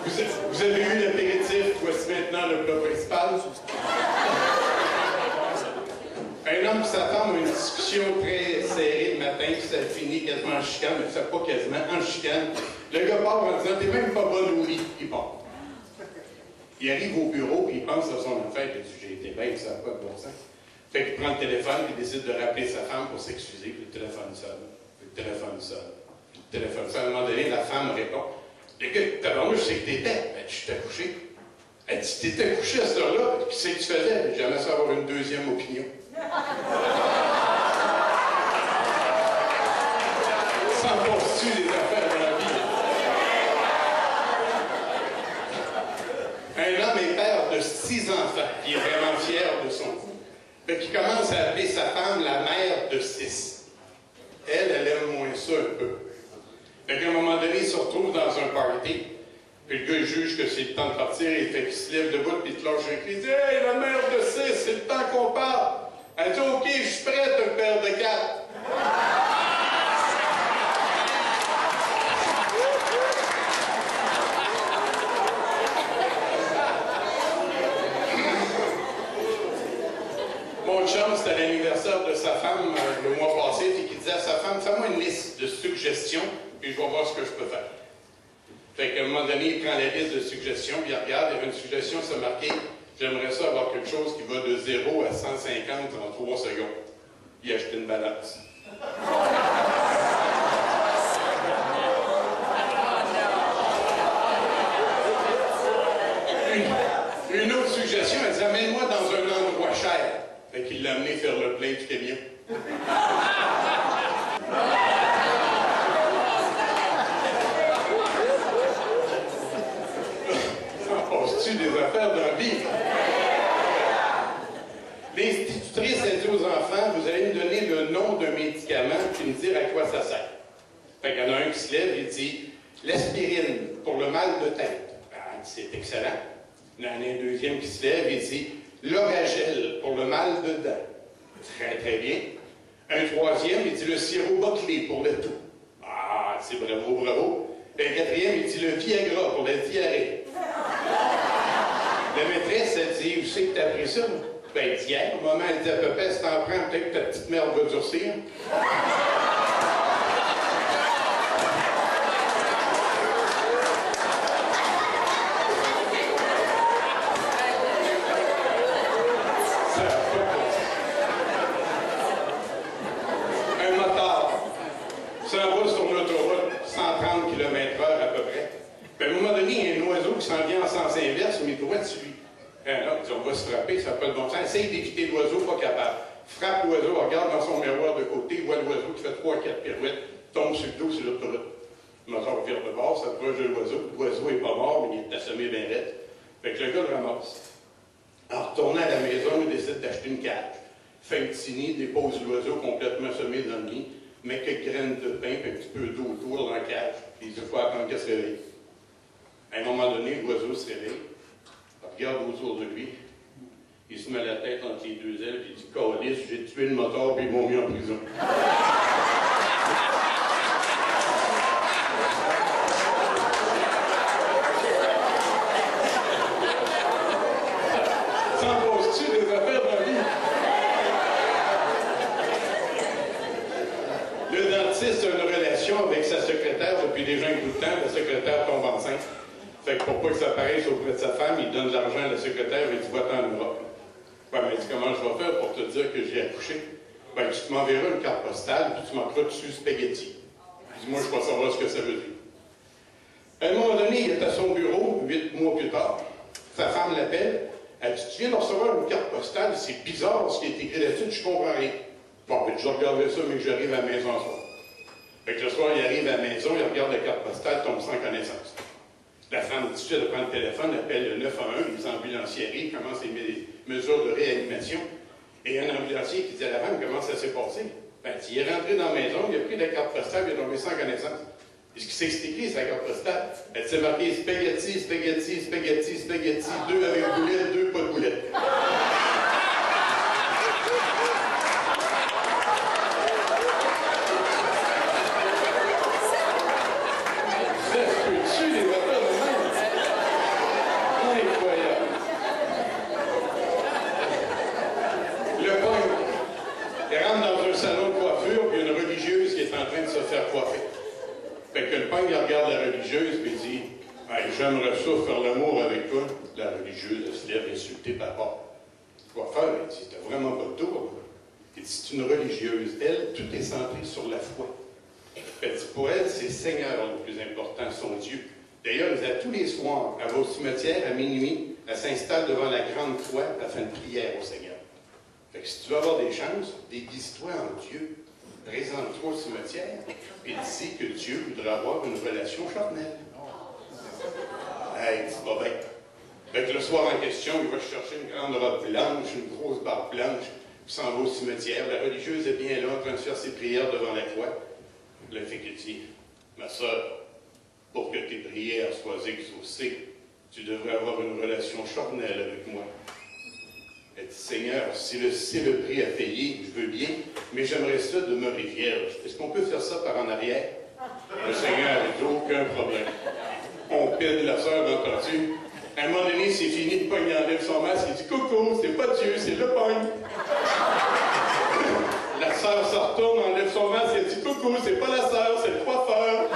Vous avez eu l'apéritif, voici maintenant le plat principal. Un homme et sa femme ont une discussion très serrée le matin, puis ça finit quasiment en chicane, mais ça pas quasiment, en chicane. Le gars part en disant « T'es même pas bon au lit », il part. Il arrive au bureau, puis il pense à son affaire, il dit « J'ai été bête, ça n'a pas de bon sens ». Fait qu'il prend le téléphone, puis il décide de rappeler sa femme pour s'excuser, puis le téléphone sonne, puis le téléphone sonne, puis le téléphone sonne. À un moment donné, la femme répond « Le gars, tabarnouche, je sais que t'étais. » Elle dit « Je t'ai couché. » Elle dit « T'étais couché à cette heure-là, puis qu'est-ce que tu faisais? » J'aimerais ça avoir une deuxième opinion. S'en passe-tu des affaires dans la vie? Un homme est père de 6 enfants, qui est vraiment fier de son coup. Fait qu'il commence à appeler sa femme la mère de 6. Elle aime moins ça un peu. Fait qu'à un moment donné, il se retrouve dans un party, puis le gars, il juge que c'est le temps de partir, et fait qu'il se lève debout, puis il te lâche un cri, il dit « Hey, la mère de 6, c'est le temps qu'on part! » Elle dit « OK, je suis prête, un père de 4. » Mon chum, c'était l'anniversaire de sa femme le mois passé, puis qui disait à sa femme, fais-moi une liste de suggestions, puis je vais voir ce que je peux faire. Fait qu'à un moment donné, il prend la liste de suggestions, puis il regarde, il y avait une suggestion, c'est marqué, j'aimerais ça avoir quelque chose qui va de 0 à 150 en 3 secondes. Il a acheté une balance. Une autre suggestion, elle dit, amène-moi dans un endroit cher. Fait qu'il l'a amené faire le plein du camion. S'en passe-tu des affaires dans la vie? L'institutrice a dit aux enfants, vous allez me donner le nom d'un médicament puis me dire à quoi ça sert. Fait qu'il y en a un qui se lève et dit, l'aspirine pour le mal de tête. Ah, c'est excellent. Il y en a un deuxième qui se lève et dit, l'oragel pour le mal de dents. Très, très bien. Un troisième, il dit le sirop Buckley pour le tout. Ah, c'est bravo, bravo. Et un quatrième, il dit le Viagra pour la diarrhée. La maîtresse, elle dit, où c'est que t'as appris ça? Ben, d'hier, au moment, elle dit à peu près, si t'en prends, peut-être que ta petite merde va durcir. S'en vient en sens inverse, mais droit dessus. Alors, on va se frapper, ça n'a pas de bon sens. Essaye d'éviter l'oiseau, pas capable. Frappe l'oiseau, regarde dans son miroir de côté, voit l'oiseau qui fait 3-4 pirouettes, tombe sur le dos sur l'autoroute. Le moteur vire de bord, ça approche de l'oiseau. L'oiseau n'est pas mort, mais il est assommé bien raide. Fait que le gars le ramasse. En retournant à la maison, il décide d'acheter une cage. Fait un petit nid, dépose l'oiseau complètement semé dans le nid, met quelques graines de pain, puis un petit peu d'eau autour dans la cage. Puis il faut attendre qu'elle se réveille. À un moment donné, l'oiseau se réveille, regarde autour de lui, il se met la tête entre les deux ailes, puis il dit « Câlisse, j'ai tué le moteur, puis ils m'ont mis en prison. » S'en pose-tu des affaires dans la vie? Le dentiste a une relation avec sa secrétaire depuis déjà un bout de temps, la secrétaire tombe enceinte. Fait que pour pas que ça paraisse auprès de sa femme, il donne de l'argent à la secrétaire et dit « Va-t'en en Europe. » Ouais, mais dis comment je vais faire pour te dire que j'ai accouché? Ben, tu m'enverras une carte postale puis tu m'enverras dessus spaghetti. Dis-moi, je ne vais pas savoir ce que ça veut dire. À un moment donné, il est à son bureau, 8 mois plus tard. Sa femme l'appelle. Elle dit « Tu viens de recevoir une carte postale, c'est bizarre ce qui est écrit là-dessus, je comprends rien. » Bon, ben, je regarderai ça, mais que j'arrive à la maison ce soir. Fait que le soir, il arrive à la maison, il regarde la carte postale, tombe sans connaissance. La femme, tout de suite, elle prend le téléphone, appelle le 911, les ambulanciers arrivent, commencent les mesures de réanimation. Et un ambulancier qui dit à la femme comment ça s'est passé. Ben, il est rentré dans la maison, il a pris la carte postale, il est tombé sans connaissance. Est-ce que c'est écrit, sa carte postale? Elle s'est marquée spaghetti, spaghetti, spaghetti, spaghetti, 2 avec boulette, 2 pas de boulette. il regarde la religieuse, puis il dit « Hey, j'aimerais ça faire l'amour avec toi. » La religieuse, elle se lève insultée par rapport. Quoi faire? Il dit « T'as vraiment pas le tour. » Il dit « C'est une religieuse. Elle, tout est centré sur la foi. » Elle dit « Pour elle, c'est le Seigneur le plus important, son Dieu. » D'ailleurs, tous les soirs, elle va au cimetière à minuit, elle s'installe devant la grande croix, elle fait une prière au Seigneur. Fait que si tu veux avoir des chances, déguise-toi en Dieu. Présente-toi au cimetière et dis que Dieu voudrait avoir une relation charnelle. Hey, c'est pas bien. Fait que le soir en question, il va chercher une grande robe blanche, une grosse barbe blanche, puis s'en va au cimetière. La religieuse est bien là, en train de faire ses prières devant la croix. Le fait qu'il dit, ma soeur, pour que tes prières soient exaucées, tu devrais avoir une relation charnelle avec moi. Elle dit, Seigneur, si le prix à payer, je veux bien, mais j'aimerais ça demeurer vierge. Est-ce qu'on peut faire ça par en arrière? Le Seigneur n'a aucun problème. On pède la sœur d'entendu. À un moment donné, c'est fini, le pogne enlève son masque, il dit, coucou, c'est pas Dieu, c'est le pogne. La sœur se retourne, enlève son masque, elle dit, coucou, c'est pas la sœur, c'est le coiffeur.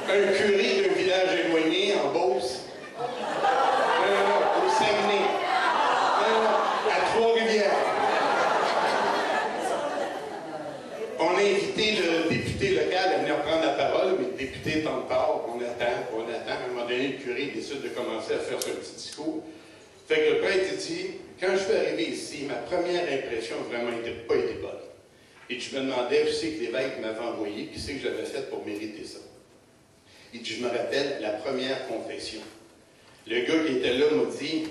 Un curé d'un village éloigné, en Beauce, au Saguenay, à Trois-Rivières. On a invité le député local à venir prendre la parole, mais le député est en retard, on attend. À un moment donné, le curé décide de commencer à faire son petit discours. Fait que le prêtre dit, quand je suis arrivé ici, ma première impression vraiment pas été bonne. Et je me demandais, où c'est que l'évêque m'avait envoyé, qui c'est que j'avais fait pour mériter ça. Et je me rappelle la première confession. Le gars qui était là m'a dit,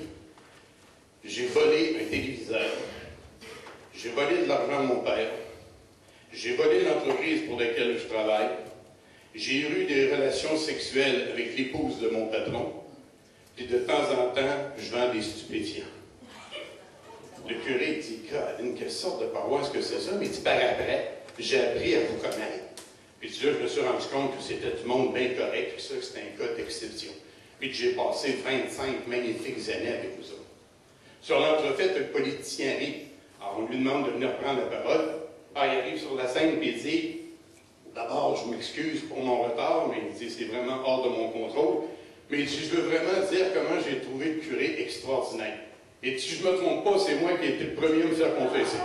j'ai volé un téléviseur, j'ai volé de l'argent de mon père, j'ai volé l'entreprise pour laquelle je travaille, j'ai eu des relations sexuelles avec l'épouse de mon patron, puis de temps en temps, je vends des stupéfiants. Le curé dit, Caroline, quelle sorte de paroisse que c'est ça? Mais il dit, par après, j'ai appris à vous connaître. Puis là, je me suis rendu compte que c'était du monde bien correct, puis ça, que c'était un cas d'exception. Puis j'ai passé 25 magnifiques années avec vous autres. Sur l'entrefaite, le politicien arrive. Alors, on lui demande de venir prendre la parole. Alors, il arrive sur la scène, puis il dit, d'abord, je m'excuse pour mon retard, mais il dit, c'est vraiment hors de mon contrôle. Mais il dit, je veux vraiment dire comment j'ai trouvé le curé extraordinaire. Et si je ne me trompe pas, c'est moi qui ai été le premier à me faire confesser.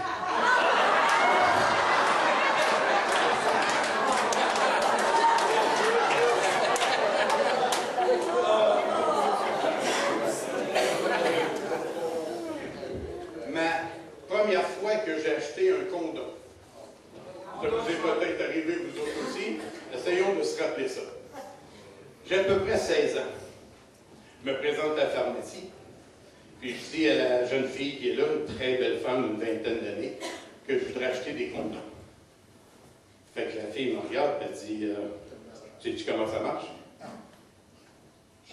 Première fois que j'ai acheté un condom. Ça vous est peut-être arrivé, vous autres aussi. Essayons de se rappeler ça. J'ai à peu près 16 ans. Je me présente à la pharmacie. Puis je dis à la jeune fille qui est là, une très belle femme d'une vingtaine d'années, que je voudrais acheter des condoms. Fait que la fille me regarde et elle dit, sais-tu comment ça marche?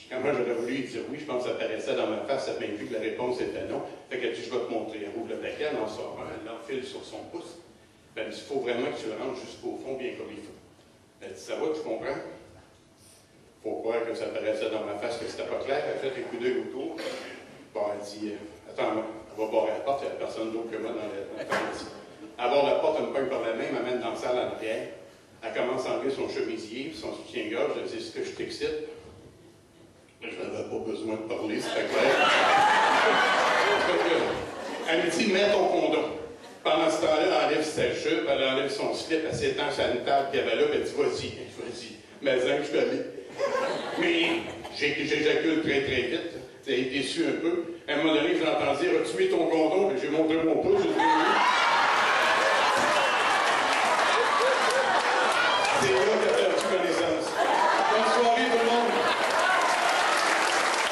Quand moi j'aurais voulu dire oui, je pense que ça paraissait dans ma face, ça a bien vu que la réponse était non. Fait qu'elle dit, je vais te montrer. Elle ouvre le paquet, elle en sort un, elle l'enfile sur son pouce. Elle dit, il faut vraiment que tu le rentres jusqu'au fond, bien comme il faut. Elle dit, ça va, tu comprends? Faut croire que ça paraissait dans ma face que c'était pas clair. Elle fait un coup d'œil autour. Bon, elle dit, attends, elle va barrer la porte, il n'y a personne d'autre que moi dans la pharmacie. Elle barre la porte, elle me pogne par la main, elle m'amène dans la salle en arrière. Elle commence à enlever son chemisier, son soutien-gorge. Elle dit, est-ce que je t'excite? Je n'avais pas besoin de parler, c'était clair. Elle me dit, mets ton condom. Pendant ce temps-là, elle enlève sa jupe, elle enlève son slip, elle s'étend sur une table qu'il y avait là, puis elle dit, vas-y, mais que je vais aller. Mais j'éjacule très vite, j'ai été déçu un peu. À un moment donné, j'entends dire, as-tu mis ton condom? J'ai montré mon pouce, j'ai dit,